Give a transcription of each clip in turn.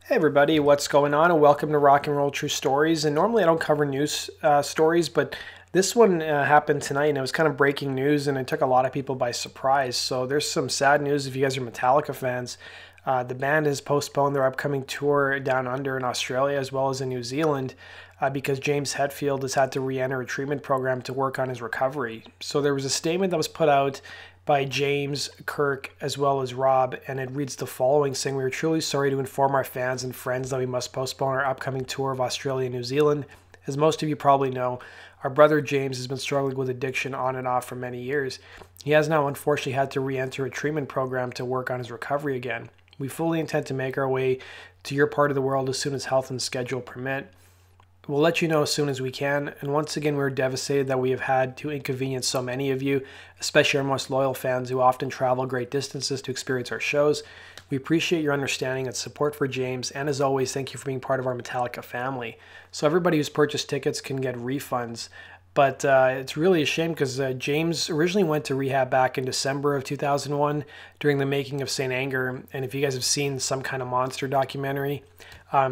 Hey everybody, what's going on? And welcome to Rock and Roll True Stories. And normally I don't cover news stories, but this one happened tonight and it was kind of breaking news and it took a lot of people by surprise. So there's some sad news if you guys are Metallica fans. The band has postponed their upcoming tour down under in Australia as well as in New Zealand because James Hetfield has had to re-enter a treatment program to work on his recovery. So there was a statement that was put out by James, Kirk, as well as Rob, and it reads the following, saying, "We are truly sorry to inform our fans and friends that we must postpone our upcoming tour of Australia and New Zealand. As most of you probably know, our brother James has been struggling with addiction on and off for many years. He has now unfortunately had to re-enter a treatment program to work on his recovery again. We fully intend to make our way to your part of the world as soon as health and schedule permit. We'll let you know as soon as we can, and once again we're devastated that we have had to inconvenience so many of you, especially our most loyal fans who often travel great distances to experience our shows. We appreciate your understanding and support for James, and as always, thank you for being part of our Metallica family." So everybody who's purchased tickets can get refunds, but it's really a shame because James originally went to rehab back in December of 2001 during the making of Saint Anger, and if you guys have seen Some Kind of Monster documentary,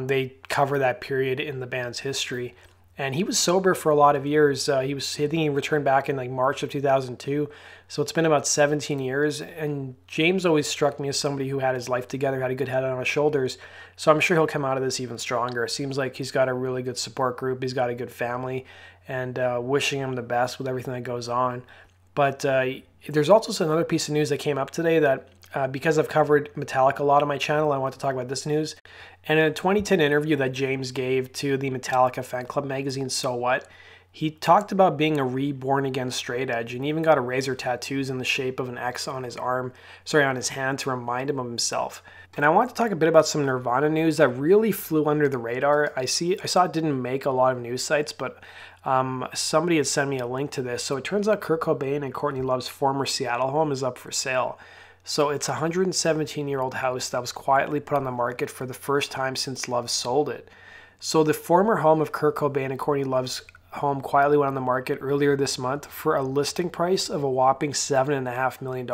they cover that period in the band's history. And he was sober for a lot of years. I think he returned back in like March of 2002. So it's been about 17 years. And James always struck me as somebody who had his life together, had a good head on his shoulders. So I'm sure he'll come out of this even stronger. It seems like he's got a really good support group. He's got a good family, and wishing him the best with everything that goes on. But there's also another piece of news that came up today that because I've covered Metallica a lot on my channel, I want to talk about this news. And in a 2010 interview that James gave to the Metallica fan club magazine, So What, he talked about being a reborn again straight edge, and even got a razor tattoos in the shape of an X on his on his hand to remind him of himself. And I want to talk a bit about some Nirvana news that really flew under the radar. I saw it didn't make a lot of news sites, but somebody had sent me a link to this. So it turns out Kurt Cobain and Courtney Love's former Seattle home is up for sale. So it's a 117-year-old house that was quietly put on the market for the first time since Love sold it. So the former home of Kurt Cobain and Courtney Love's home quietly went on the market earlier this month for a listing price of a whopping $7.5 million.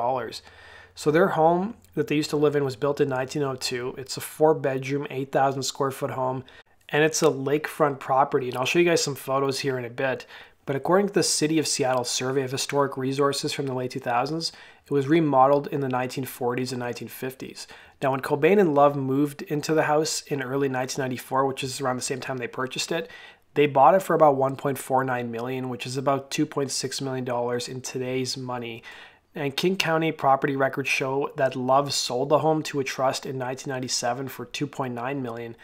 So their home that they used to live in was built in 1902. It's a 4-bedroom, 8,000 square foot home, and it's a lakefront property. And I'll show you guys some photos here in a bit. But according to the City of Seattle Survey of Historic Resources from the late 2000s, it was remodeled in the 1940s and 1950s. Now, when Cobain and Love moved into the house in early 1994, which is around the same time they purchased it, they bought it for about $1.49 million, which is about $2.6 million in today's money. And King County property records show that Love sold the home to a trust in 1997 for $2.9 million.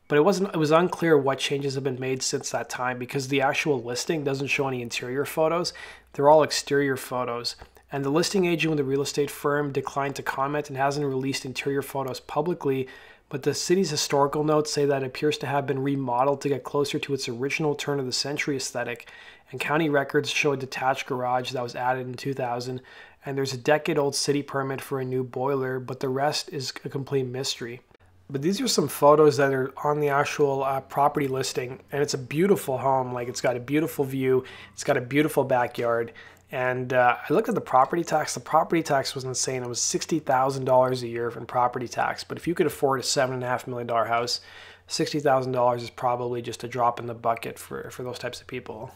But it was unclear what changes have been made since that time because the actual listing doesn't show any interior photos. They're all exterior photos. And the listing agent with the real estate firm declined to comment and hasn't released interior photos publicly, but the city's historical notes say that it appears to have been remodeled to get closer to its original turn-of-the-century aesthetic, and county records show a detached garage that was added in 2000, and there's a decade-old city permit for a new boiler, but the rest is a complete mystery. But these are some photos that are on the actual property listing, and it's a beautiful home. Like, it's got a beautiful view, it's got a beautiful backyard, and I looked at the property tax. The property tax was insane. It was $60,000 a year in property tax, but if you could afford a $7.5 million house, $60,000 is probably just a drop in the bucket for those types of people.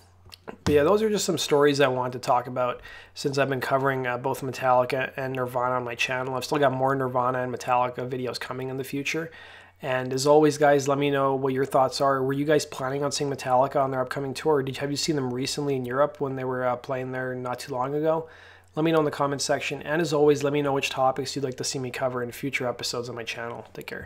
But yeah, those are just some stories I wanted to talk about since I've been covering both Metallica and Nirvana on my channel. I've still got more Nirvana and Metallica videos coming in the future. And as always, guys, let me know what your thoughts are. Were you guys planning on seeing Metallica on their upcoming tour? Have you seen them recently in Europe when they were playing there not too long ago? Let me know in the comments section. And as always, let me know which topics you'd like to see me cover in future episodes on my channel. Take care.